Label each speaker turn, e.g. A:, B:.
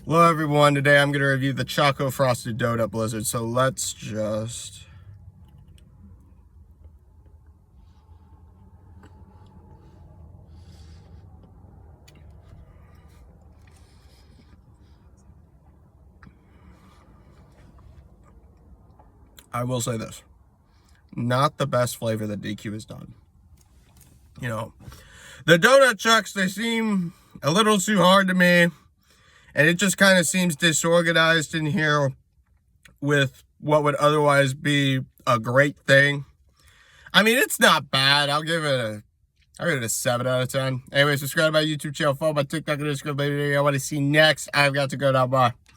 A: Hello everyone, today I'm going to review the Choco Frosted Donut Blizzard, so let's just... I will say this, not the best flavor that DQ has done. You know, the donut chucks, they seem a little too hard to me, and it just kind of seems disorganized in here with what would otherwise be a great thing. I mean, it's not bad. I'll give it a 7 out of 10. Anyway, subscribe to my YouTube channel, follow my TikTok, and Instagram, baby. I want to see next. I've got to go now. Bye.